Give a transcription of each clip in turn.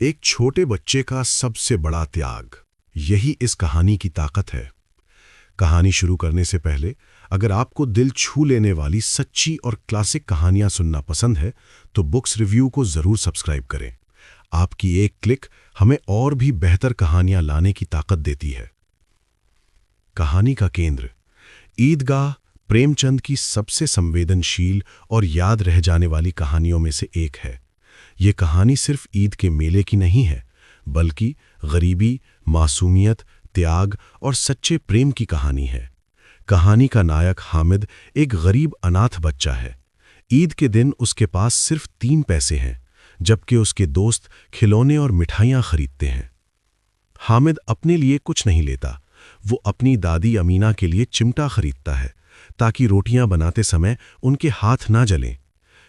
एक छोटे बच्चे का सबसे बड़ा त्याग, यही इस कहानी की ताकत है। कहानी शुरू करने से पहले अगर आपको दिल छू लेने वाली सच्ची और क्लासिक कहानियां सुनना पसंद है तो बुक्स रिव्यू को ज़रूर सब्सक्राइब करें। आपकी एक क्लिक हमें और भी बेहतर कहानियां लाने की ताकत देती है। कहानी का केंद्र ईदगाह प्रेमचंद की सबसे संवेदनशील और याद रह जाने वाली कहानियों में से एक है। ये कहानी सिर्फ ईद के मेले की नहीं है, बल्कि गरीबी, मासूमियत, त्याग और सच्चे प्रेम की कहानी है। कहानी का नायक हामिद एक गरीब अनाथ बच्चा है। ईद के दिन उसके पास सिर्फ 3 पैसे हैं, जबकि उसके दोस्त खिलौने और मिठाइयाँ खरीदते हैं। हामिद अपने लिए कुछ नहीं लेता, वो अपनी दादी अमीना के लिए चिमटा खरीदता है ताकि रोटियां बनाते समय उनके हाथ ना जलें।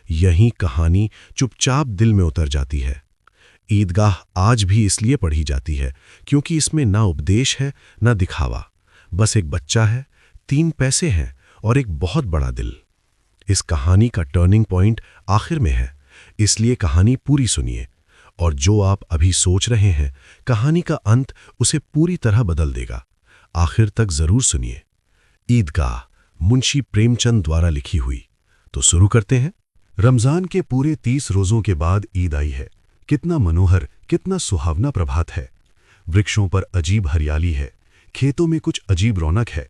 यही कहानी चुपचाप दिल में उतर जाती है। ईदगाह आज भी इसलिए पढ़ी जाती है क्योंकि इसमें ना उपदेश है ना दिखावा, बस एक बच्चा है, 3 पैसे हैं और एक बहुत बड़ा दिल। इस कहानी का टर्निंग पॉइंट आखिर में है, इसलिए कहानी पूरी सुनिए। और जो आप अभी सोच रहे हैं, कहानी का अंत उसे पूरी तरह बदल देगा। आखिर तक जरूर सुनिए। ईदगाह मुंशी प्रेमचंद द्वारा लिखी हुई। तो शुरू करते हैं। रमजान के पूरे 30 रोजों के बाद ईद आई है। कितना मनोहर, कितना सुहावना प्रभात है। वृक्षों पर अजीब हरियाली है, खेतों में कुछ अजीब रौनक है,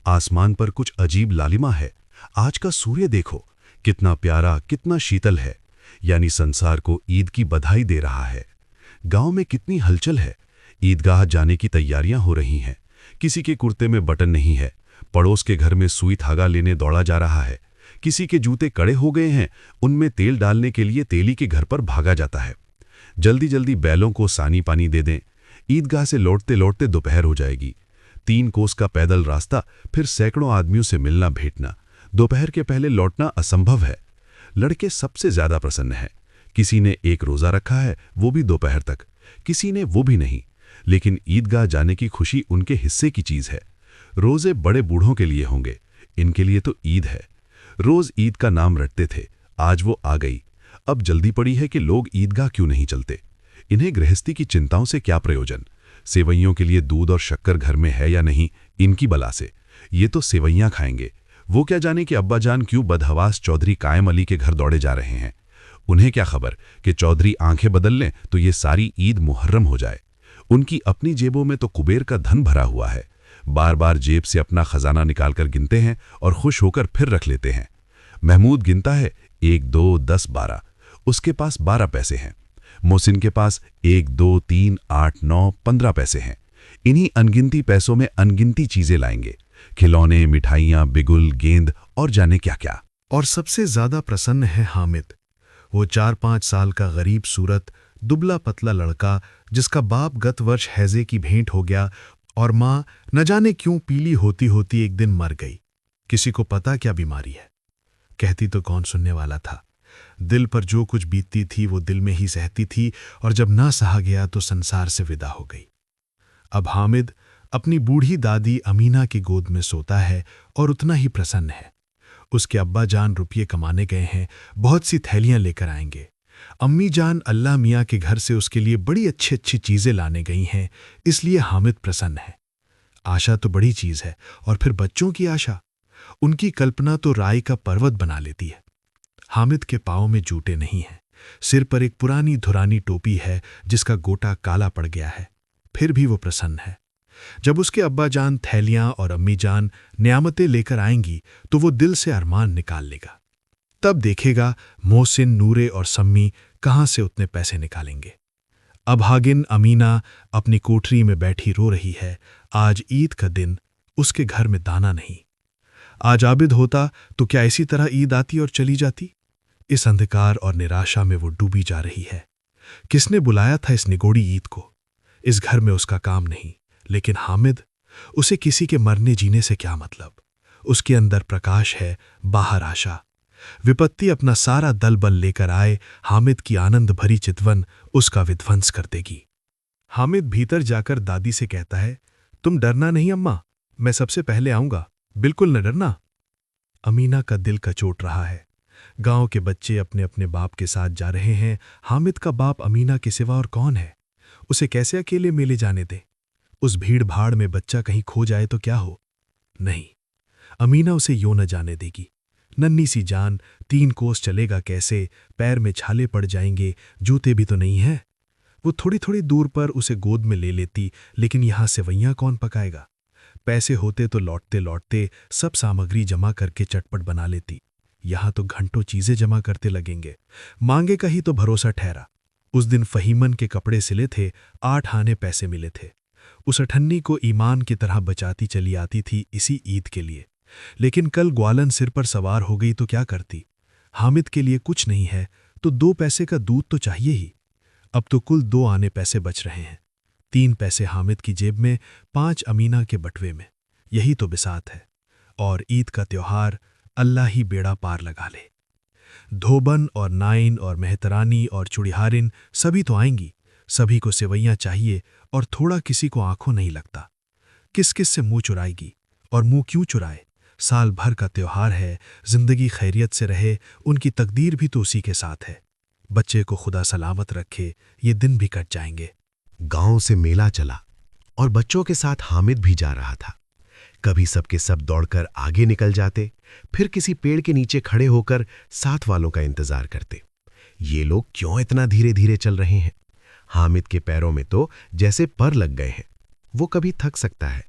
आसमान पर कुछ अजीब लालिमा है। आज का सूर्य देखो, कितना प्यारा, कितना शीतल है, यानी संसार को ईद की बधाई दे रहा है। गांव में कितनी हलचल है। ईदगाह जाने की तैयारियां हो रही हैं। किसी के कुर्ते में बटन नहीं है, पड़ोस के घर में सुई धागा लेने दौड़ा जा रहा है। किसी के जूते कड़े हो गए हैं, उनमें तेल डालने के लिए तेली के घर पर भागा जाता है। जल्दी जल्दी बैलों को सानी पानी दे दें। ईदगाह से लौटते लौटते दोपहर हो जाएगी। 3 कोस का पैदल रास्ता, फिर सैकड़ों आदमियों से मिलना भेंटना। दोपहर के पहले लौटना असंभव है। लड़के सबसे ज्यादा प्रसन्न हैं। किसी ने एक रोजा रखा है, वो भी दोपहर तक, किसी ने वो भी नहीं। लेकिन ईदगाह जाने की खुशी उनके हिस्से की चीज है। रोजे बड़े बूढ़ों के लिए होंगे, इनके लिए तो ईद है। रोज ईद का नाम रटते थे, आज वो आ गई। अब जल्दी पड़ी है कि लोग ईदगाह क्यों नहीं चलते। इन्हें गृहस्थी की चिंताओं से क्या प्रयोजन। सेवैयों के लिए दूध और शक्कर घर में है या नहीं, इनकी बला से। ये तो सेवैयां खाएंगे। वो क्या जाने कि अब्बाजान क्यों बदहवास चौधरी कायम अली के घर दौड़े जा रहे हैं। उन्हें क्या खबर कि चौधरी आंखें बदल लें तो ये सारी ईद मुहर्रम हो जाए। उनकी अपनी जेबों में तो कुबेर का धन भरा हुआ है। बार बार जेब से अपना खजाना निकालकर गिनते हैं और खुश होकर फिर रख लेते हैं। महमूद गिनता है 1 2 10 12, उसके पास 12 पैसे हैं। मोहसिन के पास 1 2 3 8 9 15 पैसे हैं। इन्हीं अनगिनती पैसों में अनगिनती चीजें लाएंगे, खिलौने, मिठाइयां, बिगुल, गेंद और जाने क्या क्या। और सबसे ज्यादा प्रसन्न है हामिद, वो 4-5 साल का गरीब सूरत, दुबला पतला लड़का जिसका बाप गत वर्ष हैजे की भेंट हो गया और माँ न जाने क्यों पीली होती होती एक दिन मर गई। किसी को पता क्या बीमारी है, कहती तो कौन सुनने वाला था। दिल पर जो कुछ बीतती थी वो दिल में ही सहती थी, और जब ना सहा गया तो संसार से विदा हो गई। अब हामिद अपनी बूढ़ी दादी अमीना की गोद में सोता है और उतना ही प्रसन्न है। उसके अब्बा जान रुपये कमाने गए हैं, बहुत सी थैलियां लेकर आएंगे। अम्मी जान अल्लाह मियाँ के घर से उसके लिए बड़ी अच्छी अच्छी चीजें लाने गई हैं, इसलिए हामिद प्रसन्न है। आशा तो बड़ी चीज है, और फिर बच्चों की आशा, उनकी कल्पना तो राई का पर्वत बना लेती है। हामिद के पाँव में जूते नहीं हैं, सिर पर एक पुरानी धुरानी टोपी है जिसका गोटा काला पड़ गया है, फिर भी वो प्रसन्न है। जब उसके अब्बा जान थैलियां और अम्मी जान नियामतें लेकर आएंगी तो वो दिल से अरमान निकाल लेगा। तब देखेगा मोहसिन, नूरे और सम्मी कहाँ से उतने पैसे निकालेंगे। अभागिन अमीना अपनी कोठरी में बैठी रो रही है। आज ईद का दिन, उसके घर में दाना नहीं। आज आबिद होता तो क्या इसी तरह ईद आती और चली जाती। इस अंधकार और निराशा में वो डूबी जा रही है। किसने बुलाया था इस निगोड़ी ईद को। इस घर में उसका काम नहीं, लेकिन हामिद, उसे किसी के मरने जीने से क्या मतलब। उसके अंदर प्रकाश है, बाहर आशा। विपत्ति अपना सारा दल बल लेकर आए, हामिद की आनंद भरी चितवन उसका विध्वंस कर देगी। हामिद भीतर जाकर दादी से कहता है, तुम डरना नहीं अम्मा, मैं सबसे पहले आऊंगा, बिल्कुल न डरना। अमीना का दिल कचोट रहा है। गांव के बच्चे अपने अपने बाप के साथ जा रहे हैं। हामिद का बाप अमीना के सिवा और कौन है? उसे कैसे अकेले मेले जाने दे? उस भीड़ भाड़ में बच्चा कहीं खो जाए तो क्या हो? नहीं, अमीना उसे यूं न जाने देगी। नन्ही सी जान, 3 कोस चलेगा कैसे? पैर में छाले पड़ जाएंगे, जूते भी तो नहीं है। वो थोड़ी थोड़ी दूर पर उसे गोद में ले लेती, लेकिन यहां सेवैयां कौन पकाएगा? पैसे होते तो लौटते लौटते सब सामग्री जमा करके चटपट बना लेती। यहां तो घंटों चीजें जमा करते लगेंगे। मांगे का ही तो भरोसा ठहरा। उस दिन फहीमन के कपड़े सिले थे, 8 आने पैसे मिले थे। उस अठन्नी को ईमान की तरह बचाती चली आती थी इसी ईद के लिए। लेकिन कल ग्वालन सिर पर सवार हो गई तो क्या करती? हामिद के लिए कुछ नहीं है तो 2 पैसे का दूध तो चाहिए ही। अब तो कुल 2 आने पैसे बच रहे हैं। 3 पैसे हामिद की जेब में, 5 अमीना के बटवे में। यही तो बिसात है। और ईद का त्योहार अल्लाह ही बेड़ा पार लगा ले। धोबन और नाइन और मेहतरानी और चुड़िहारिन सभी तो आएंगी। सभी को सेवैयां चाहिए और थोड़ा किसी को आंखों नहीं लगता। किस किस से मुंह चुराएगी? और मुंह क्यों चुराए? साल भर का त्योहार है, जिंदगी खैरियत से रहे, उनकी तकदीर भी तो उसी के साथ है। बच्चे को खुदा सलामत रखे, ये दिन भी कट जाएंगे। गांव से मेला चला और बच्चों के साथ हामिद भी जा रहा था। कभी सबके सब दौड़कर आगे निकल जाते, फिर किसी पेड़ के नीचे खड़े होकर साथ वालों का इंतजार करते। ये लोग क्यों इतना धीरे धीरे चल रहे हैं? हामिद के पैरों में तो जैसे पर लग गए हैं। वो कभी थक सकता है।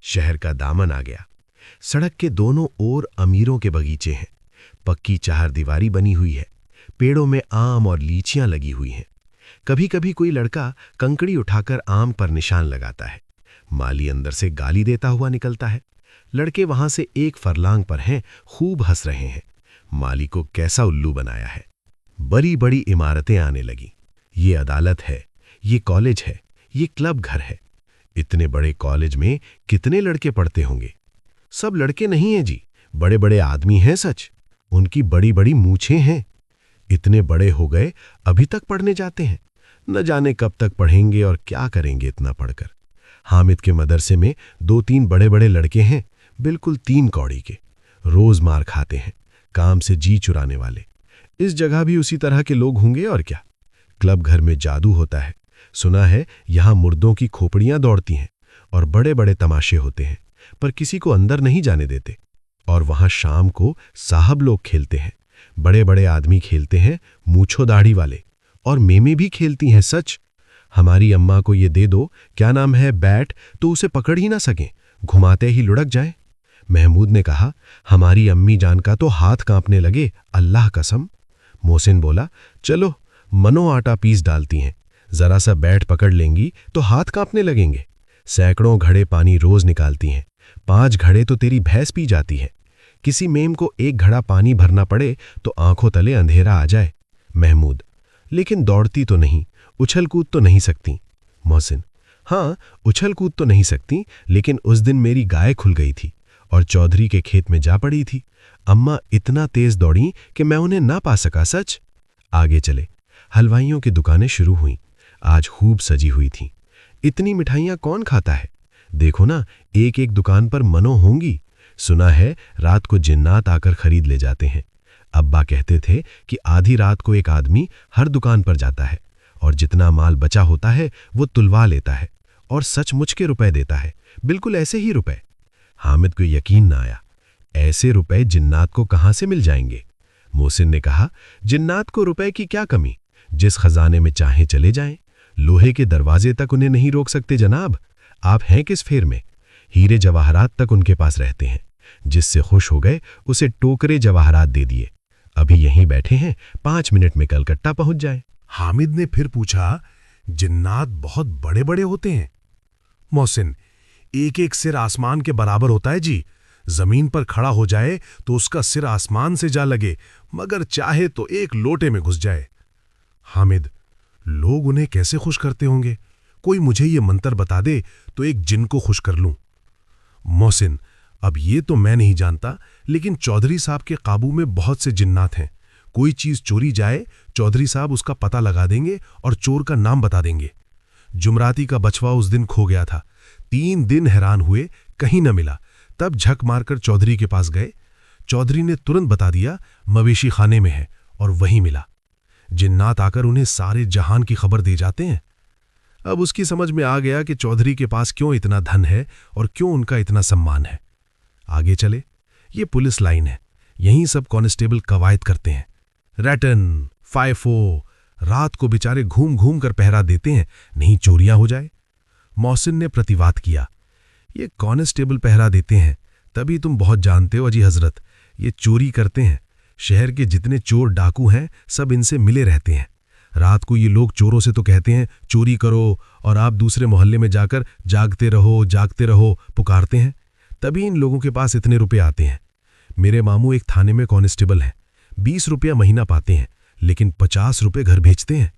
शहर का दामन आ गया। सड़क के दोनों ओर अमीरों के बगीचे हैं। पक्की चारदीवारी बनी हुई है। पेड़ों में आम और लीचियां लगी हुई हैं। कभी कभी कोई लड़का कंकड़ी उठाकर आम पर निशान लगाता है। माली अंदर से गाली देता हुआ निकलता है। लड़के वहां से 1 फरलांग पर हैं, खूब हंस रहे हैं। माली को कैसा उल्लू बनाया है। बड़ी बड़ी इमारतें आने लगी। ये अदालत है, ये कॉलेज है, ये क्लब घर है। इतने बड़े कॉलेज में कितने लड़के पढ़ते होंगे? सब लड़के नहीं हैं जी, बड़े बड़े आदमी हैं सच। उनकी बड़ी बड़ी मूछें हैं। इतने बड़े हो गए अभी तक पढ़ने जाते हैं। न जाने कब तक पढ़ेंगे और क्या करेंगे इतना पढ़कर। हामिद के मदरसे में 2-3 बड़े बड़े लड़के हैं, बिल्कुल 3 कौड़ी के। रोज मार खाते हैं, काम से जी चुराने वाले। इस जगह भी उसी तरह के लोग होंगे और क्या। क्लब घर में जादू होता है। सुना है यहां मुर्दों की खोपड़ियां दौड़ती हैं और बड़े बड़े तमाशे होते हैं, पर किसी को अंदर नहीं जाने देते। और वहां शाम को साहब लोग खेलते हैं। बड़े बड़े आदमी खेलते हैं, मूछो दाढ़ी वाले। और मेमे भी खेलती हैं सच। हमारी अम्मा को ये दे दो, क्या नाम है, बैट, तो उसे पकड़ ही ना सकें, घुमाते ही लुढ़क जाए। महमूद ने कहा, हमारी अम्मी जान का तो हाथ कांपने लगे, अल्लाह कसम। मोहसिन बोला, चलो मनो आटा पीस डालती हैं, जरा सा बैट पकड़ लेंगी तो हाथ कांपने लगेंगे। सैकड़ों घड़े पानी रोज निकालती हैं, 5 घड़े तो तेरी भैंस पी जाती है। किसी मेम को 1 घड़ा पानी भरना पड़े तो आंखों तले अंधेरा आ जाए। महमूद, लेकिन दौड़ती तो नहीं, उछल कूद तो नहीं सकती। मोहसिन, हाँ उछल कूद तो नहीं सकती, लेकिन उस दिन मेरी गाय खुल गई थी और चौधरी के खेत में जा पड़ी थी। अम्मा इतना तेज दौड़ी कि मैं उन्हें ना पा सका सच। आगे चले। हलवाइयों की दुकानें शुरू हुईं। आज खूब सजी हुई थीं। इतनी मिठाइयां कौन खाता है? देखो ना, एक एक दुकान पर मनो होंगी। सुना है रात को जिन्नात आकर खरीद ले जाते हैं। अब्बा कहते थे कि आधी रात को एक आदमी हर दुकान पर जाता है और जितना माल बचा होता है वो तुलवा लेता है और सचमुच के रुपए देता है, बिल्कुल ऐसे ही रुपए। हामिद को यकीन ना आया। ऐसे रुपए जिन्नात को कहां से मिल जाएंगे? मोहसिन ने कहा, जिन्नात को रुपए की क्या कमी, जिस खजाने में चाहे चले जाएं। लोहे के दरवाजे तक उन्हें नहीं रोक सकते जनाब। आप हैं किस फेर में? हीरे जवाहरात तक उनके पास रहते हैं। जिससे खुश हो गए उसे टोकरे जवाहरात दे दिए। अभी यहीं बैठे हैं, 5 मिनट में कलकत्ता पहुंच जाए। हामिद ने फिर पूछा, जिन्नात बहुत बड़े बड़े होते हैं? मोहसिन, एक एक सिर आसमान के बराबर होता है जी। जमीन पर खड़ा हो जाए तो उसका सिर आसमान से जा लगे, मगर चाहे तो एक लोटे में घुस जाए। हामिद, लोग उन्हें कैसे खुश करते होंगे? कोई मुझे ये मंत्र बता दे तो एक जिन को खुश कर लूं। मोहसिन, अब ये तो मैं नहीं जानता, लेकिन चौधरी साहब के काबू में बहुत से जिन्नात हैं। कोई चीज चोरी जाए, चौधरी साहब उसका पता लगा देंगे और चोर का नाम बता देंगे। जुमराती का बछवा उस दिन खो गया था। 3 दिन हैरान हुए, कहीं न मिला। तब झक मारकर चौधरी के पास गए। चौधरी ने तुरंत बता दिया मवेशी खाने में है और वहीं मिला। जिन्नात आकर उन्हें सारे जहान की खबर दे जाते हैं। अब उसकी समझ में आ गया कि चौधरी के पास क्यों इतना धन है और क्यों उनका इतना सम्मान है। आगे चले, ये पुलिस लाइन है, यहीं सब कांस्टेबल कवायद करते हैं। रैटन, फाइफो, रात को बेचारे घूम घूम कर पहरा देते हैं, नहीं चोरियां हो जाए। मोहसिन ने प्रतिवाद किया, ये कांस्टेबल पहरा देते हैं, तभी तुम बहुत जानते हो अजी हजरत, ये चोरी करते हैं। शहर के जितने चोर डाकू हैं सब इनसे मिले रहते हैं। रात को ये लोग चोरों से तो कहते हैं चोरी करो, और आप दूसरे मोहल्ले में जाकर जागते रहो पुकारते हैं, तभी इन लोगों के पास इतने रुपए आते हैं। मेरे मामू एक थाने में कांस्टेबल हैं, 20 रुपया महीना पाते हैं, लेकिन 50 रुपए घर भेजते हैं।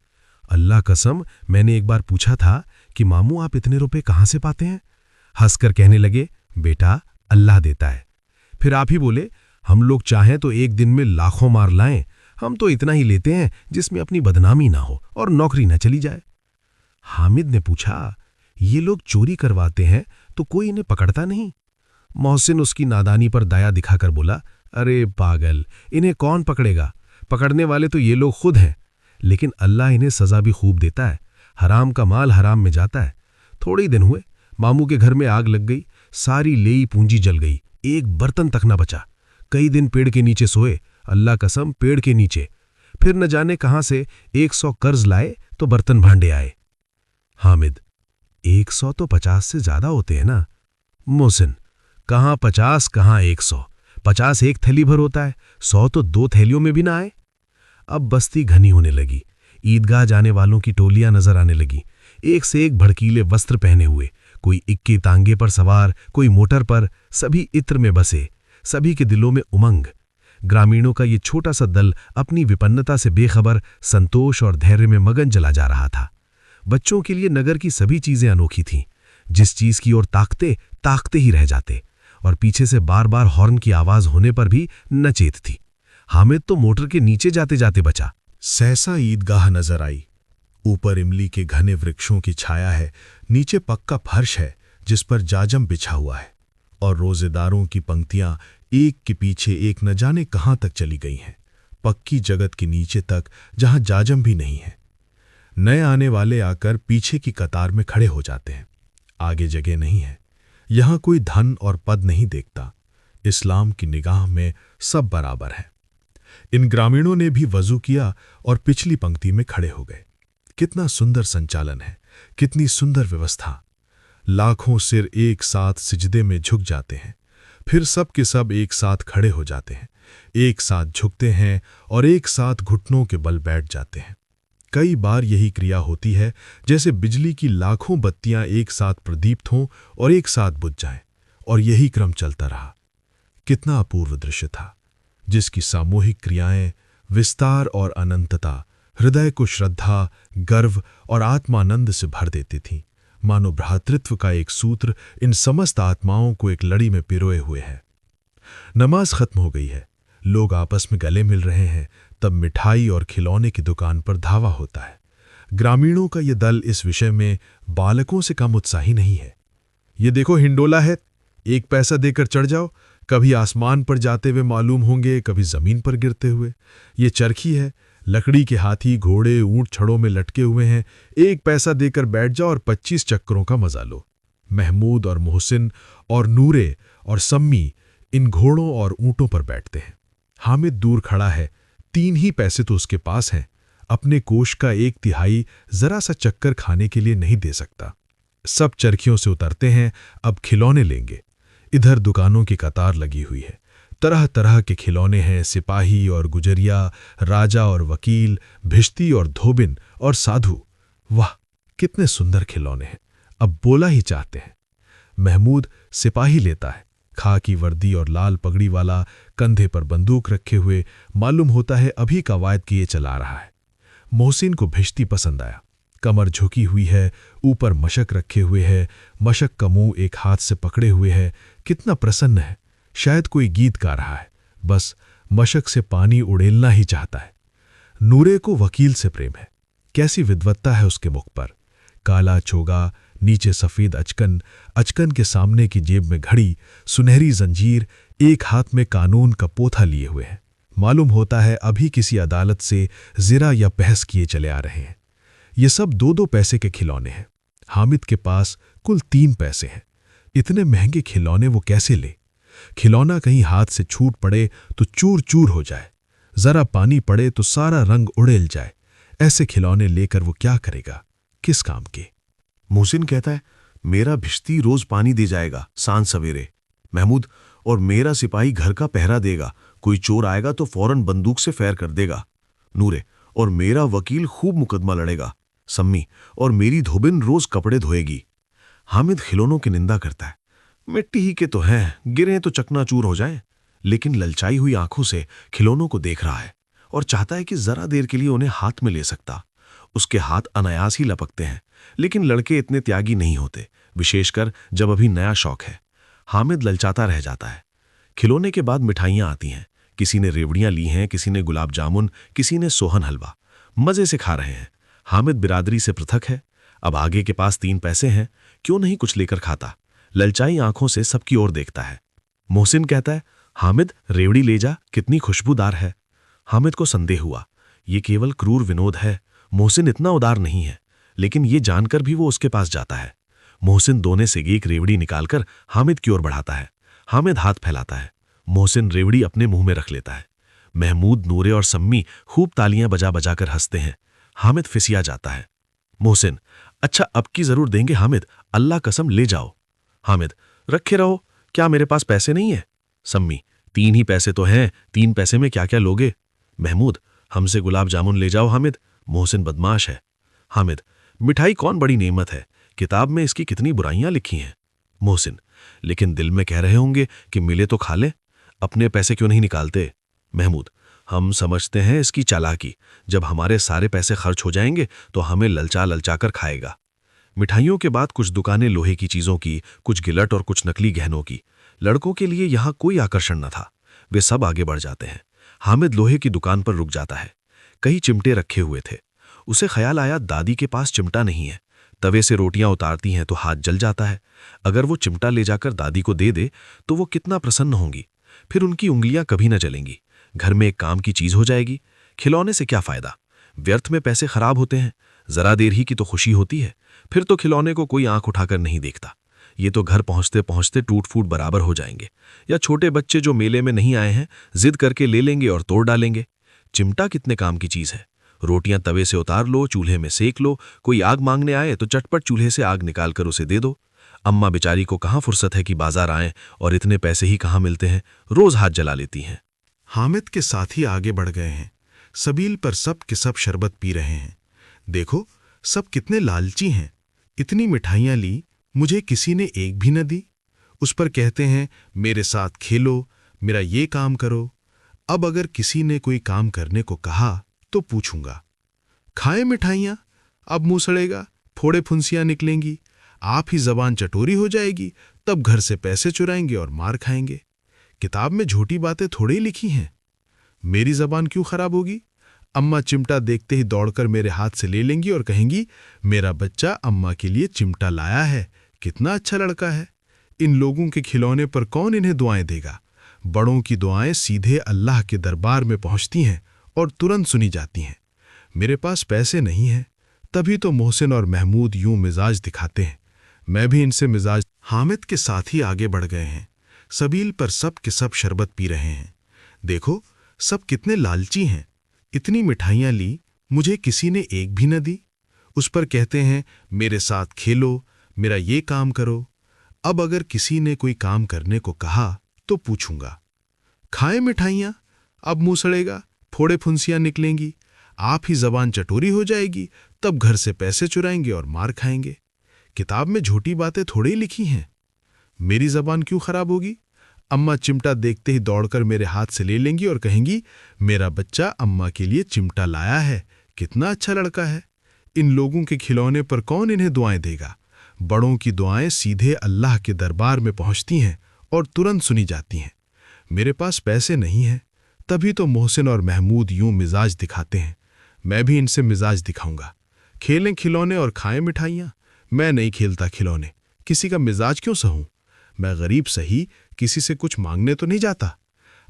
अल्लाह कसम, मैंने एक बार पूछा था कि मामू आप इतने रुपए कहाँ से पाते हैं? हंसकर कहने लगे, बेटा अल्लाह देता है। फिर आप ही बोले, हम लोग चाहें तो एक दिन में लाखों मार लाएं, हम तो इतना ही लेते हैं जिसमें अपनी बदनामी ना हो और नौकरी न चली जाए। हामिद ने पूछा, ये लोग चोरी करवाते हैं तो कोई इन्हें पकड़ता नहीं? मोहसिन उसकी नादानी पर दया दिखाकर बोला, अरे पागल, इन्हें कौन पकड़ेगा? पकड़ने वाले तो ये लोग खुद हैं, लेकिन अल्लाह इन्हें सजा भी खूब देता है। हराम का माल हराम में जाता है। थोड़े ही दिन हुए, मामू के घर में आग लग गई, सारी लेई पूंजी जल गई, एक बर्तन तक न बचा। कई दिन पेड़ के नीचे सोए, अल्लाह कसम पेड़ के नीचे। फिर न जाने कहां से 100 कर्ज लाए तो बर्तन भांडे आए। हामिद, 100 तो 50 से ज्यादा होते हैं ना? मोहसिन, कहां 50 कहां 100, 50 एक थैली भर होता है, 100 तो 2 थैलियों में भी ना आए। अब बस्ती घनी होने लगी, ईदगाह जाने वालों की टोलियां नजर आने लगी, एक से एक भड़कीले वस्त्र पहने हुए, कोई इक्की तांगे पर सवार, कोई मोटर पर, सभी इत्र में बसे, सभी के दिलों में उमंग। ग्रामीणों का ये छोटा सा दल अपनी विपन्नता से बेखबर संतोष और धैर्य में मगन चला जा रहा था। बच्चों के लिए नगर की सभी चीजें अनोखी थीं, जिस चीज की ओर ताकते ही रह जाते, और पीछे से बार बार हॉर्न की आवाज होने पर भी न चेत थी। हामिद तो मोटर के नीचे जाते जाते बचा। सहसा ईदगाह नजर आई। ऊपर इमली के घने वृक्षों की छाया है, नीचे पक्का फर्श है जिस पर जाजम बिछा हुआ है, और रोजेदारों की पंक्तियां एक के पीछे एक न जाने कहां तक चली गई हैं, पक्की जगत के नीचे तक जहां जाजम भी नहीं है। नए आने वाले आकर पीछे की कतार में खड़े हो जाते हैं। आगे जगह नहीं है। यहां कोई धन और पद नहीं देखता। इस्लाम की निगाह में सब बराबर है। इन ग्रामीणों ने भी वजू किया और पिछली पंक्ति में खड़े हो गए। कितना सुंदर संचालन है, कितनी सुंदर व्यवस्था। लाखों सिर एक साथ सिजदे में झुक जाते हैं, फिर सब के सब एक साथ खड़े हो जाते हैं, एक साथ झुकते हैं और एक साथ घुटनों के बल बैठ जाते हैं। कई बार यही क्रिया होती है जैसे बिजली की लाखों बत्तियां एक साथ प्रदीप्त हों और एक साथ बुझ जाएं, और यही क्रम चलता रहा। कितना अपूर्व दृश्य था, जिसकी सामूहिक क्रियाएं, विस्तार और अनंतता हृदय को श्रद्धा, गर्व और आत्मानंद से भर देती थीं। मानो भ्रातृत्व का एक सूत्र इन समस्त आत्माओं को एक लड़ी में पिरोए हुए है। नमाज खत्म हो गई है, लोग आपस में गले मिल रहे हैं, तब मिठाई और खिलौने की दुकान पर धावा होता है। ग्रामीणों का यह दल इस विषय में बालकों से कम उत्साही नहीं है। ये देखो हिंडोला है, 1 पैसा देकर चढ़ जाओ, कभी आसमान पर जाते हुए मालूम होंगे, कभी जमीन पर गिरते हुए। ये चरखी है, लकड़ी के हाथी, घोड़े, ऊंट छड़ों में लटके हुए हैं, 1 पैसा देकर बैठ जाओ और 25 चक्करों का मजा लो। महमूद और मोहसिन और नूरे और सम्मी इन घोड़ों और ऊंटों पर बैठते हैं। हामिद दूर खड़ा है, 3 ही पैसे तो उसके पास हैं, अपने कोष का 1/3 जरा सा चक्कर खाने के लिए नहीं दे सकता। सब चरखियों से उतरते हैं, अब खिलौने लेंगे। इधर दुकानों की कतार लगी हुई है, तरह तरह के खिलौने हैं, सिपाही और गुजरिया, राजा और वकील, भिश्ती और धोबिन और साधु। वाह कितने सुंदर खिलौने हैं, अब बोला ही चाहते हैं। महमूद सिपाही लेता है, खाकी वर्दी और लाल पगड़ी वाला, कंधे पर बंदूक रखे हुए, मालूम होता है अभी कवायद किए चला रहा है। मोहसिन को भिश्ती पसंद आया, कमर झुकी हुई है, ऊपर मशक रखे हुए है, मशक का मुंह एक हाथ से पकड़े हुए है, कितना प्रसन्न है, शायद कोई गीत गा रहा है, बस मशक से पानी उड़ेलना ही चाहता है। नूरे को वकील से प्रेम है, कैसी विद्वत्ता है उसके मुख पर। काला चोगा, नीचे सफेद अचकन, अचकन के सामने की जेब में घड़ी, सुनहरी जंजीर, एक हाथ में कानून का पोथा लिए हुए हैं। मालूम होता है अभी किसी अदालत से जिरा या बहस किए चले आ रहे हैं। ये सब 2-2 पैसे के खिलौने हैं। हामिद के पास कुल 3 पैसे हैं। इतने महंगे खिलौने वो कैसे ले? खिलौना कहीं हाथ से छूट पड़े तो चूर चूर हो जाए, जरा पानी पड़े तो सारा रंग उड़ेल जाए। ऐसे खिलौने लेकर वो क्या करेगा, किस काम के? मोहसिन कहता है, मेरा भिश्ती रोज पानी दे जाएगा सांझ सवेरे। महमूद, और मेरा सिपाही घर का पहरा देगा, कोई चोर आएगा तो फौरन बंदूक से फैर कर देगा। नूरे, और मेरा वकील खूब मुकदमा लड़ेगा। सम्मी, और मेरी धोबिन रोज कपड़े धोएगी। हामिद खिलौनों की निंदा करता है, मिट्टी ही के तो हैं, गिरे तो चकनाचूर हो जाएं। लेकिन ललचाई हुई आंखों से खिलौनों को देख रहा है और चाहता है कि जरा देर के लिए उन्हें हाथ में ले सकता। उसके हाथ अनायास ही लपकते हैं, लेकिन लड़के इतने त्यागी नहीं होते, विशेषकर जब अभी नया शौक है। हामिद ललचाता रह जाता है। खिलौने के बाद मिठाइयां आती हैं। किसी ने रेवड़ियां ली हैं, किसी ने गुलाब जामुन, किसी ने सोहन हलवा। मजे से खा रहे हैं। हामिद बिरादरी से पृथक है। अब आगे के पास 3 पैसे हैं, क्यों नहीं कुछ लेकर खाता? ललचाई आंखों से सबकी ओर देखता है। मोहसिन कहता है, हामिद रेवड़ी ले जा, कितनी खुशबूदार है। हामिद को संदेह हुआ, ये केवल क्रूर विनोद है, मोहसिन इतना उदार नहीं है। लेकिन ये जानकर भी वो उसके पास जाता है। मोहसिन दोने से एक रेवड़ी निकालकर हामिद की ओर बढ़ाता है। हामिद हाथ फैलाता है। मोहसिन रेवड़ी अपने मुंह में रख लेता है। महमूद, नूरे और सम्मी खूब तालियां बजा बजाकर हंसते हैं। हामिद फिसिया जाता है। मोहसिन, अच्छा अब की जरूर देंगे हामिद, अल्लाह कसम ले जाओ। हामिद, रखे रहो, क्या मेरे पास पैसे नहीं है? सम्मी, 3 ही पैसे तो हैं, 3 पैसे में क्या क्या लोगे? महमूद, हमसे गुलाब जामुन ले जाओ हामिद, मोहसिन बदमाश है। हामिद, मिठाई कौन बड़ी नेमत है, किताब में इसकी कितनी बुराइयां लिखी हैं। मोहसिन, लेकिन दिल में कह रहे होंगे कि मिले तो खा ले, अपने पैसे क्यों नहीं निकालते? महमूद, हम समझते हैं इसकी चालाकी, जब हमारे सारे पैसे खर्च हो जाएंगे तो हमें ललचा ललचा कर खाएगा। मिठाइयों के बाद कुछ दुकानें लोहे की चीजों की, कुछ गिलट और कुछ नकली गहनों की। लड़कों के लिए यहां कोई आकर्षण न था, वे सब आगे बढ़ जाते हैं। हामिद लोहे की दुकान पर रुक जाता है। कई चिमटे रखे हुए थे। उसे ख्याल आया दादी के पास चिमटा नहीं है। तवे से रोटियां उतारती हैं तो हाथ जल जाता है। अगर वो चिमटा ले जाकर दादी को दे दे तो वो कितना प्रसन्न होंगी, फिर उनकी उंगलियां कभी न जलेंगी। घर में एक काम की चीज हो जाएगी। खिलौने से क्या फायदा, व्यर्थ में पैसे खराब होते हैं। जरा देर ही की तो खुशी होती है, फिर तो खिलौने को कोई आंख उठाकर नहीं देखता। ये तो घर पहुंचते पहुंचते टूट फूट बराबर हो जाएंगे। या छोटे बच्चे जो मेले में नहीं आए हैं जिद करके ले लेंगे और तोड़ डालेंगे। चिमटा कितने काम की चीज है। रोटियां तवे से उतार लो, चूल्हे में सेक लो, कोई आग मांगने आए तो चटपट चूल्हे से आग निकालकर उसे दे दो। अम्मा बेचारी को कहाँ फुर्सत है कि बाजार आएं, और इतने पैसे ही कहाँ मिलते हैं, रोज हाथ जला लेती हैं। हामिद के साथी आगे बढ़ गए हैं। सबील पर सब के सब शरबत पी रहे हैं। देखो सब कितने लालची हैं। इतनी मिठाइयां ली, मुझे किसी ने एक भी न दी। उस पर कहते हैं मेरे साथ खेलो, मेरा ये काम करो। अब अगर किसी ने कोई काम करने को कहा तो पूछूंगा, खाए मिठाइयां, अब मुंह सड़ेगा, फोड़े फुंसियां निकलेंगी, आप ही जबान चटोरी हो जाएगी, तब घर से पैसे चुराएंगे और मार खाएंगे। किताब में झूठी बातें थोड़ी ही लिखी हैं। मेरी जबान क्यों खराब होगी? अम्मा चिमटा देखते ही दौड़कर मेरे हाथ से ले लेंगी और कहेंगी, मेरा बच्चा अम्मा के लिए चिमटा लाया है, कितना अच्छा लड़का है। इन लोगों के खिलौने पर कौन इन्हें दुआएं देगा? बड़ों की दुआएं सीधे अल्लाह के दरबार में पहुंचती हैं और तुरंत सुनी जाती हैं। मेरे पास पैसे नहीं हैं, तभी तो मोहसिन और महमूद यूं मिजाज दिखाते हैं। मैं भी इनसे मिजाज। हामिद के साथी आगे बढ़ गए हैं। सबील पर सब के सब शरबत पी रहे हैं। देखो सब कितने लालची हैं। इतनी मिठाइयां ली, मुझे किसी ने एक भी न दी। उस पर कहते हैं मेरे साथ खेलो, मेरा ये काम करो। अब अगर किसी ने कोई काम करने को कहा तो पूछूंगा, खाए मिठाइयां, अब मुंह सड़ेगा, फोड़े फुंसियां निकलेंगी, आप ही जबान चटोरी हो जाएगी, तब घर से पैसे चुराएंगे और मार खाएंगे। किताब में झूठी बातें थोड़ी ही लिखी हैं। मेरी जबान क्यों खराब होगी? अम्मा चिमटा देखते ही दौड़कर मेरे हाथ से ले लेंगी और कहेंगी, मेरा बच्चा अम्मा के लिए चिमटा लाया है, कितना अच्छा लड़का है। इन लोगों के खिलौने पर कौन इन्हें दुआएं देगा? बड़ों की दुआएं सीधे अल्लाह के दरबार में पहुंचती हैं और तुरंत सुनी जाती हैं। मेरे पास पैसे नहीं हैं, तभी तो मोहसिन और महमूद यूं मिजाज दिखाते हैं। मैं भी इनसे मिजाज दिखाऊंगा। खेलें खिलौने और खाएं मिठाइयां। मैं नहीं खेलता खिलौने, किसी का मिजाज क्यों सहूं? मैं गरीब सही, किसी से कुछ मांगने तो नहीं जाता।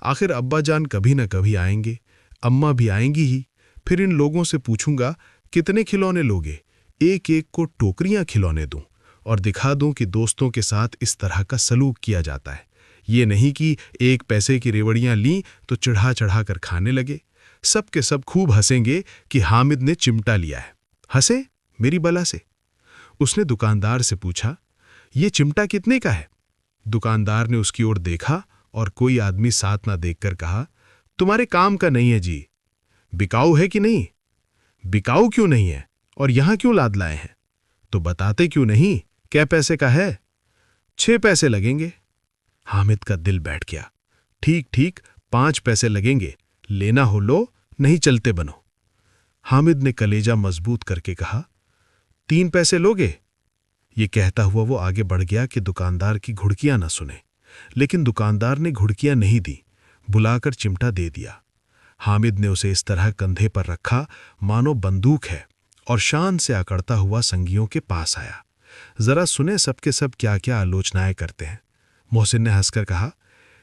आखिर अब्बा जान कभी न कभी आएंगे, अम्मा भी आएंगी ही। फिर इन लोगों से पूछूंगा कितने खिलौने लोगे, एक एक को टोकरियां खिलौने दूं और दिखा दूं कि दोस्तों के साथ इस तरह का सलूक किया जाता है। ये नहीं कि 1 पैसे की रेवड़ियां लीं तो चढ़ा चढ़ा कर खाने लगे। सब के सब खूब हंसेंगे कि हामिद ने चिमटा लिया है। हंसे मेरी बला से। उसने दुकानदार से पूछा, ये चिमटा कितने का है? दुकानदार ने उसकी ओर देखा और कोई आदमी साथ ना देखकर कहा, तुम्हारे काम का नहीं है जी। बिकाऊ है कि नहीं? बिकाऊ क्यों नहीं है और यहां क्यों लाद लाए हैं? तो बताते क्यों नहीं, क्या पैसे का है? 6 पैसे लगेंगे। हामिद का दिल बैठ गया। ठीक ठीक 5 पैसे लगेंगे, लेना हो लो, नहीं चलते बनो। हामिद ने कलेजा मजबूत करके कहा, 3 पैसे लोगे? ये कहता हुआ वो आगे बढ़ गया कि दुकानदार की घुड़कियां न सुने। लेकिन दुकानदार ने घुड़कियां नहीं दी, बुलाकर चिमटा दे दिया। हामिद ने उसे इस तरह कंधे पर रखा मानो बंदूक है और शान से अकड़ता हुआ संगियों के पास आया। जरा सुने सबके सब क्या क्या आलोचनाएं करते हैं। मोहसिन ने हंसकर कहा,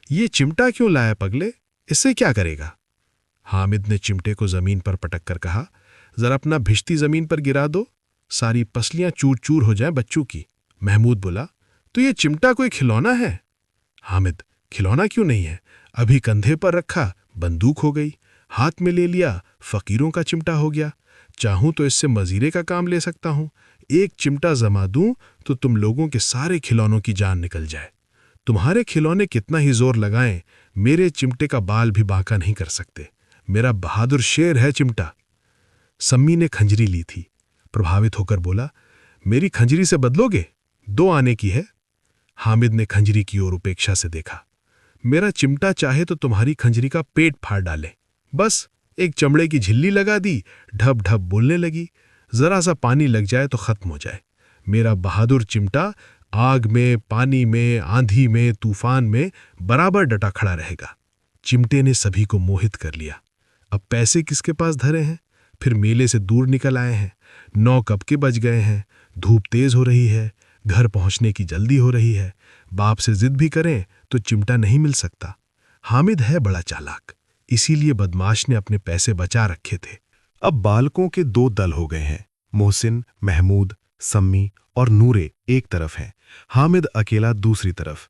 ये चिमटा क्यों लाया पगले, इससे क्या करेगा? हामिद ने चिमटे को जमीन पर पटक कर कहा, जरा अपना भिश्ती जमीन पर गिरा दो, सारी पसलियां चूर चूर हो जाएं बच्चों की। महमूद बोला, तो ये चिमटा कोई खिलौना है? हामिद, खिलौना क्यों नहीं है, अभी कंधे पर रखा बंदूक हो गई, हाथ में ले लिया फकीरों का चिमटा हो गया। चाहूं तो इससे मजीरे का काम ले सकता हूं। एक चिमटा जमा दूं तो तुम लोगों के सारे खिलौनों की जान निकल जाए। तुम्हारे खिलौने कितना ही जोर लगाएं, मेरे चिमटे का बाल भी बांका नहीं कर सकते। मेरा बहादुर शेर है चिमटा। सम्मी ने खंजरी ली थी, प्रभावित होकर बोला, मेरी खंजरी से बदलोगे? 2 आने की है। हामिद ने खंजरी की ओर उपेक्षा से देखा। मेरा चिमटा चाहे तो तुम्हारी खंजरी का पेट फाड़ डाले। बस एक चमड़े की झिल्ली लगा दी, ढप ढप बोलने लगी। जरा सा पानी लग जाए तो खत्म हो जाए। मेरा बहादुर चिमटा आग में, पानी में, आंधी में, तूफान में बराबर डटा खड़ा रहेगा। चिमटे ने सभी को मोहित कर लिया। अब पैसे किसके पास धरे हैं? फिर मेले से दूर निकल आए हैं। 9 कब के बज गए हैं। धूप तेज हो रही है, घर पहुंचने की जल्दी हो रही है। बाप से जिद भी करें तो चिमटा नहीं मिल सकता। हामिद है बड़ा चालाक, इसीलिए बदमाश ने अपने पैसे बचा रखे थे। अब बालकों के 2 दल हो गए हैं। मोहसिन, महमूद, सम्मी और नूरे एक तरफ हैं, हामिद अकेला दूसरी तरफ।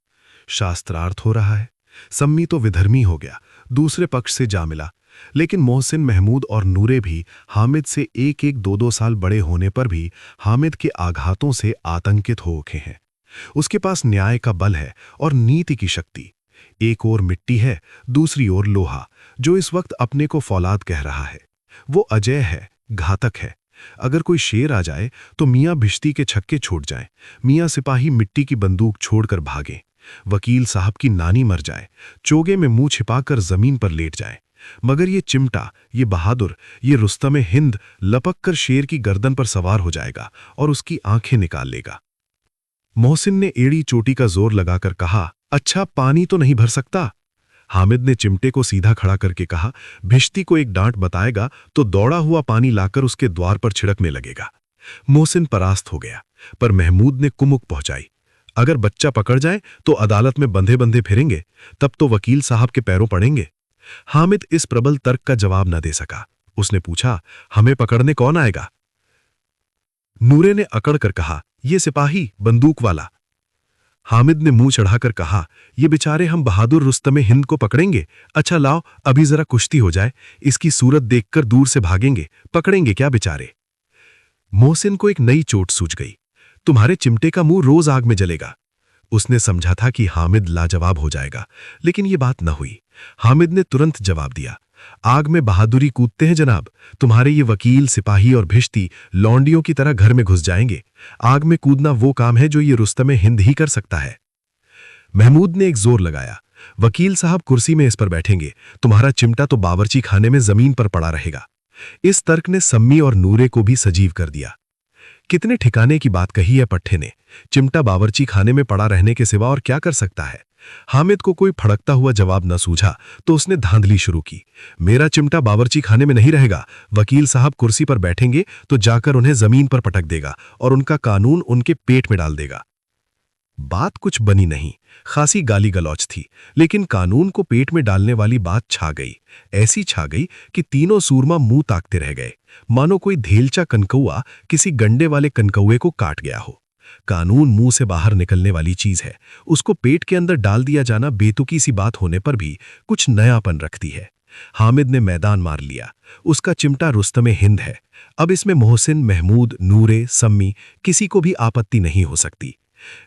शास्त्रार्थ हो रहा है। सम्मी तो विधर्मी हो गया, दूसरे पक्ष से जा मिला। लेकिन मोहसिन, महमूद और नूरे भी हामिद से 1-1, 2-2 साल बड़े होने पर भी हामिद के आघातों से आतंकित हो उठे हैं। उसके पास न्याय का बल है और नीति की शक्ति। एक ओर मिट्टी है, दूसरी ओर लोहा, जो इस वक्त अपने को फौलाद कह रहा है। वो अजय है, घातक है। अगर कोई शेर आ जाए तो मियाँ भिश्ती के छक्के छूट जाएं, मियाँ सिपाही मिट्टी की बंदूक छोड़कर भागें, वकील साहब की नानी मर जाए, चोगे में मुंह छिपाकर जमीन पर लेट जाए। मगर ये चिमटा, ये बहादुर, ये रुस्तमे हिंद लपक कर शेर की गर्दन पर सवार हो जाएगा और उसकी आंखें निकाल लेगा। मोहसिन ने एड़ी चोटी का जोर लगाकर कहा, अच्छा पानी तो नहीं भर सकता? हामिद ने चिमटे को सीधा खड़ा करके कहा, भिश्ती को एक डांट बताएगा तो दौड़ा हुआ पानी लाकर उसके द्वार पर छिड़कने लगेगा। मोहसिन परास्त हो गया, पर महमूद ने कुमुक पहुंचाई। अगर बच्चा पकड़ जाए तो अदालत में बंधे बंधे फिरेंगे, तब तो वकील साहब के पैरों पड़ेंगे। हामिद इस प्रबल तर्क का जवाब न दे सका। उसने पूछा, हमें पकड़ने कौन आएगा? नूरे ने अकड़ कर कहा, ये सिपाही, बंदूक वाला। हामिद ने मुंह चढ़ाकर कहा, ये बेचारे हम बहादुर रुस्तमे हिंद को पकड़ेंगे? अच्छा लाओ, अभी जरा कुश्ती हो जाए, इसकी सूरत देखकर दूर से भागेंगे, पकड़ेंगे क्या बेचारे? मोहसिन को एक नई चोट सूझ गई। तुम्हारे चिमटे का मुंह रोज आग में जलेगा। उसने समझा था कि हामिद लाजवाब हो जाएगा, लेकिन ये बात न हुई। हामिद ने तुरंत जवाब दिया, आग में बहादुरी कूदते हैं जनाब। तुम्हारे ये वकील, सिपाही और भिश्ती लौंडियों की तरह घर में घुस जाएंगे। आग में कूदना वो काम है जो ये रुस्तमे हिंद ही कर सकता है। महमूद ने एक जोर लगाया, वकील साहब कुर्सी में इस पर बैठेंगे, तुम्हारा चिमटा तो बावर्ची खाने में जमीन पर पड़ा रहेगा। इस तर्क ने सम्मी और नूरे को भी सजीव कर दिया। कितने ठिकाने की बात कही है पट्टे ने। चिमटा बावर्ची खाने में पड़ा रहने के सिवा और क्या कर सकता है? हामिद को कोई फड़कता हुआ जवाब न सूझा तो उसने धांधली शुरू की, मेरा चिमटा बावर्ची खाने में नहीं रहेगा। वकील साहब कुर्सी पर बैठेंगे तो जाकर उन्हें जमीन पर पटक देगा और उनका कानून उनके पेट में डाल देगा। बात कुछ बनी नहीं, खासी गाली गलौच थी, लेकिन कानून को पेट में डालने वाली बात छा गई। ऐसी छा गई कि तीनों सूरमा मुंह ताकते रह गए, मानो कोई धेलचा कनकौआ किसी गंडे वाले कनकौए को काट गया हो। कानून मुंह से बाहर निकलने वाली चीज है, उसको पेट के अंदर डाल दिया जाना बेतुकी सी बात होने पर भी कुछ नयापन रखती है। हामिद ने मैदान मार लिया। उसका चिमटा रुस्तमे हिंद है। अब इसमें मोहसिन, महमूद, नूरे, सम्मी किसी को भी आपत्ति नहीं हो सकती।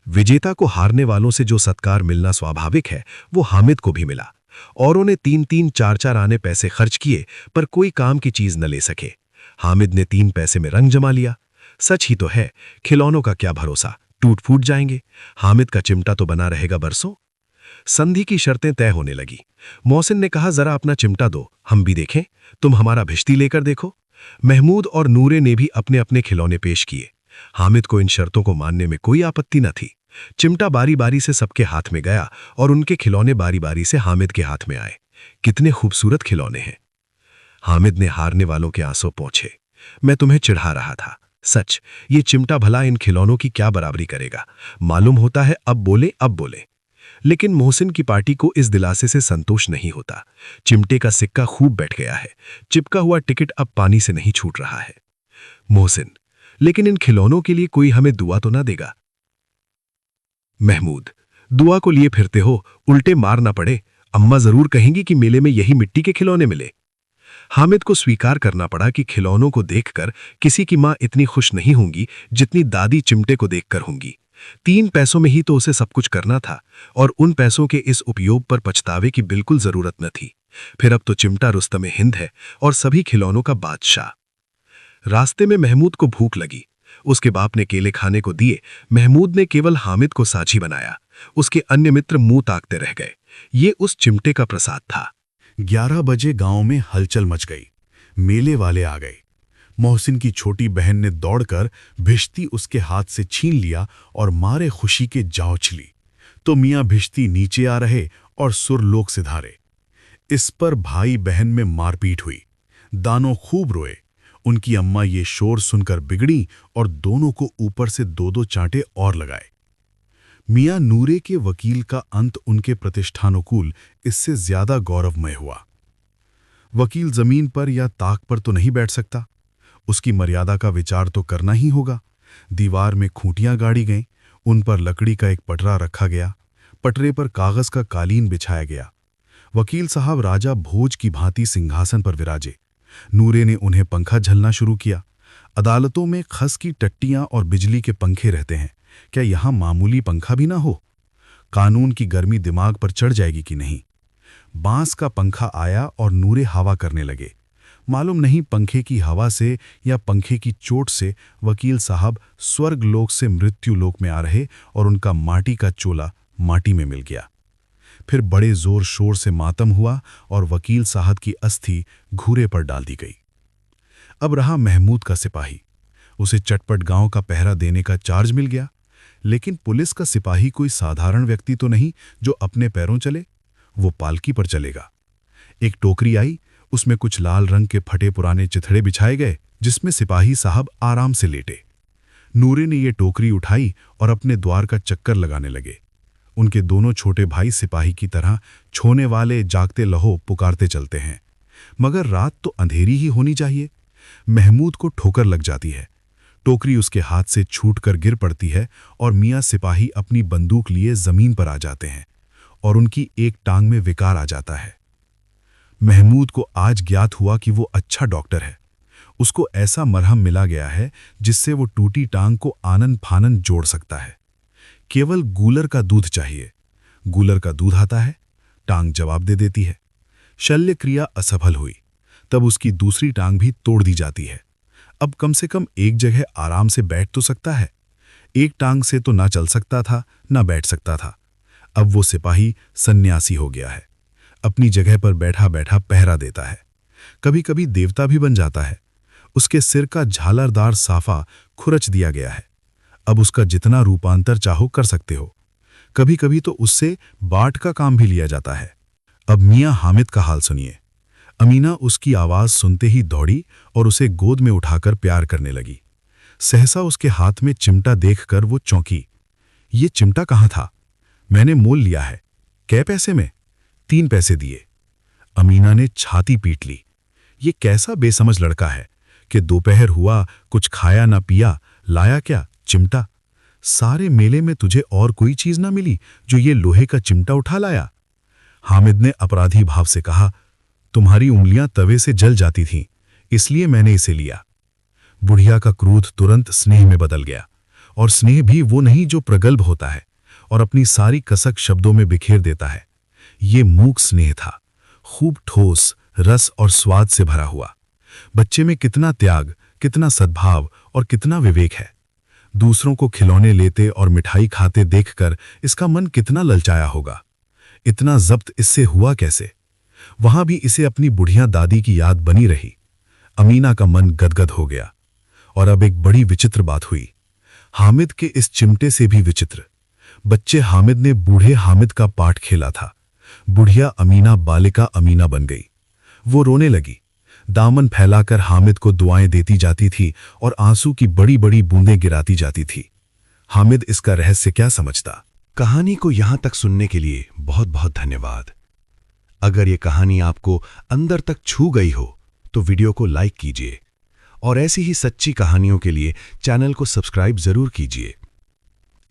विजेता को हारने वालों से जो सत्कार मिलना स्वाभाविक है, वो हामिद को भी मिला। औरों ने 3-3, 4-4 आने पैसे खर्च किए, पर कोई काम की चीज न ले सके। हामिद ने 3 पैसे में रंग जमा लिया। सच ही तो है, खिलौनों का क्या भरोसा, टूट फूट जाएंगे। हामिद का चिमटा तो बना रहेगा बरसों। संधि की शर्तें तय होने लगी। मोहसिन ने कहा, जरा अपना चिमटा दो, हम भी देखें। तुम हमारा भिश्ती लेकर देखो। महमूद और नूरे ने भी अपने अपने खिलौने पेश किए। हामिद को इन शर्तों को मानने में कोई आपत्ति न थी। चिमटा बारी बारी से सबके हाथ में गया और उनके खिलौने बारी बारी से हामिद के हाथ में आए। कितने खूबसूरत खिलौने हैं। हामिद ने हारने वालों के आंसू पोंछे। मैं तुम्हें चिढ़ा रहा था, सच। ये चिमटा भला इन खिलौनों की क्या बराबरी करेगा। मालूम होता है अब बोले। लेकिन मोहसिन की पार्टी को इस दिलासे से संतोष नहीं होता। चिमटे का सिक्का खूब बैठ गया है। चिपका हुआ टिकट अब पानी से नहीं छूट रहा है। मोहसिन, लेकिन इन खिलौनों के लिए कोई हमें दुआ तो ना देगा? महमूद, दुआ को लिए फिरते हो, उल्टे मार ना पड़े। अम्मा जरूर कहेंगी कि मेले में यही मिट्टी के खिलौने मिले। हामिद को स्वीकार करना पड़ा कि खिलौनों को देखकर किसी की मां इतनी खुश नहीं होंगी जितनी दादी चिमटे को देखकर होंगी। 3 पैसों में ही तो उसे सब कुछ करना था, और उन पैसों के इस उपयोग पर पछतावे की बिल्कुल जरूरत न थी। फिर अब तो चिमटा रुस्तमे हिंद है और सभी खिलौनों का बादशाह। रास्ते में महमूद को भूख लगी। उसके बाप ने केले खाने को दिए। महमूद ने केवल हामिद को साझी बनाया। उसके अन्य मित्र मुंह ताकते रह गए। ये उस चिमटे का प्रसाद था। 11 बजे गांव में हलचल मच गई। मेले वाले आ गए। मोहसिन की छोटी बहन ने दौड़कर भिश्ती उसके हाथ से छीन लिया और मारे खुशी के जा उछली तो मियां भिश्ती नीचे आ रहे और सुरलोक सिधारे। इस पर भाई बहन में मारपीट हुई। दानों खूब रोए। उनकी अम्मा ये शोर सुनकर बिगड़ी और दोनों को ऊपर से 2-2 चांटे और लगाए। मियां नूरे के वकील का अंत उनके प्रतिष्ठानुकूल इससे ज्यादा गौरवमय हुआ। वकील जमीन पर या ताक पर तो नहीं बैठ सकता। उसकी मर्यादा का विचार तो करना ही होगा। दीवार में खूंटियां गाड़ी गईं, उन पर लकड़ी का एक पटरा रखा गया। पटरे पर कागज का कालीन बिछाया गया। वकील साहब राजा भोज की भांति सिंहासन पर विराजे। नूरे ने उन्हें पंखा झलना शुरू किया। अदालतों में खस की टट्टियां और बिजली के पंखे रहते हैं, क्या यहां मामूली पंखा भी ना हो? कानून की गर्मी दिमाग पर चढ़ जाएगी कि नहीं? बांस का पंखा आया और नूरे हवा करने लगे। मालूम नहीं पंखे की हवा से या पंखे की चोट से वकील साहब स्वर्ग लोक से मृत्यु लोक में आ रहे और उनका माटी का चोला माटी में मिल गया। फिर बड़े जोर शोर से मातम हुआ और वकील साहब की अस्थि घूरे पर डाल दी गई। अब रहा महमूद का सिपाही। उसे चटपट गांव का पहरा देने का चार्ज मिल गया। लेकिन पुलिस का सिपाही कोई साधारण व्यक्ति तो नहीं जो अपने पैरों चले। वो पालकी पर चलेगा। एक टोकरी आई, उसमें कुछ लाल रंग के फटे पुराने चिथड़े बिछाए गए, जिसमें सिपाही साहब आराम से लेटे। नूरे ने ये टोकरी उठाई और अपने द्वार का चक्कर लगाने लगे। उनके दोनों छोटे भाई सिपाही की तरह छोने वाले जागते लहो पुकारते चलते हैं, मगर रात तो अंधेरी ही होनी चाहिए। महमूद को ठोकर लग जाती है। टोकरी उसके हाथ से छूटकर गिर पड़ती है और मियां सिपाही अपनी बंदूक लिए जमीन पर आ जाते हैं और उनकी एक टांग में विकार आ जाता है। महमूद को आज ज्ञात हुआ कि वो अच्छा डॉक्टर है। उसको ऐसा मरहम मिला गया है जिससे वो टूटी टांग को आनन फानन जोड़ सकता है। केवल गूलर का दूध चाहिए। गूलर का दूध आता है, टांग जवाब दे देती है। शल्य क्रिया असफल हुई, तब उसकी दूसरी टांग भी तोड़ दी जाती है। अब कम से कम एक जगह आराम से बैठ तो सकता है। एक टांग से तो ना चल सकता था, ना बैठ सकता था। अब वो सिपाही सन्यासी हो गया है। अपनी जगह पर बैठा बैठा पहरा देता है। कभी कभी देवता भी बन जाता है। उसके सिर का झालरदार साफा खुरच दिया गया है। अब उसका जितना रूपांतर चाहो कर सकते हो। कभी कभी तो उससे बाट का काम भी लिया जाता है। अब मियां हामिद का हाल सुनिए। अमीना उसकी आवाज सुनते ही दौड़ी और उसे गोद में उठाकर प्यार करने लगी। सहसा उसके हाथ में चिमटा देखकर वो चौंकी। ये चिमटा कहाँ था? मैंने मोल लिया है। कै पैसे में? 3 पैसे दिए। अमीना ने छाती पीट ली। ये कैसा बेसमझ लड़का है कि दोपहर हुआ, कुछ खाया ना पिया, लाया क्या? चिमटा। सारे मेले में तुझे और कोई चीज ना मिली जो ये लोहे का चिमटा उठा लाया? हामिद ने अपराधी भाव से कहा, तुम्हारी उंगलियां तवे से जल जाती थीं, इसलिए मैंने इसे लिया। बुढ़िया का क्रोध तुरंत स्नेह में बदल गया, और स्नेह भी वो नहीं जो प्रगल्भ होता है और अपनी सारी कसक शब्दों में बिखेर देता है। ये मूक स्नेह था, खूब ठोस, रस और स्वाद से भरा हुआ। बच्चे में कितना त्याग, कितना सद्भाव और कितना विवेक है। दूसरों को खिलौने लेते और मिठाई खाते देखकर इसका मन कितना ललचाया होगा। इतना जब्त इससे हुआ कैसे? वहां भी इसे अपनी बुढ़िया दादी की याद बनी रही। अमीना का मन गदगद हो गया। और अब एक बड़ी विचित्र बात हुई, हामिद के इस चिमटे से भी विचित्र। बच्चे हामिद ने बूढ़े हामिद का पाठ खेला था। बुढ़िया अमीना बालिका अमीना बन गई। वो रोने लगी, दामन फैलाकर हामिद को दुआएं देती जाती थी और आंसू की बड़ी बड़ी बूंदें गिराती जाती थी। हामिद इसका रहस्य क्या समझता? कहानी को यहां तक सुनने के लिए बहुत बहुत धन्यवाद। अगर ये कहानी आपको अंदर तक छू गई हो तो वीडियो को लाइक कीजिए और ऐसी ही सच्ची कहानियों के लिए चैनल को सब्सक्राइब जरूर कीजिए।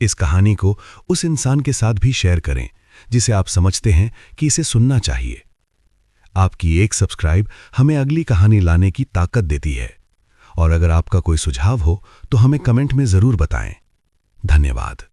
इस कहानी को उस इंसान के साथ भी शेयर करें जिसे आप समझते हैं कि इसे सुनना चाहिए। आपकी एक सब्सक्राइब हमें अगली कहानी लाने की ताकत देती है। और अगर आपका कोई सुझाव हो तो हमें कमेंट में जरूर बताएं। धन्यवाद।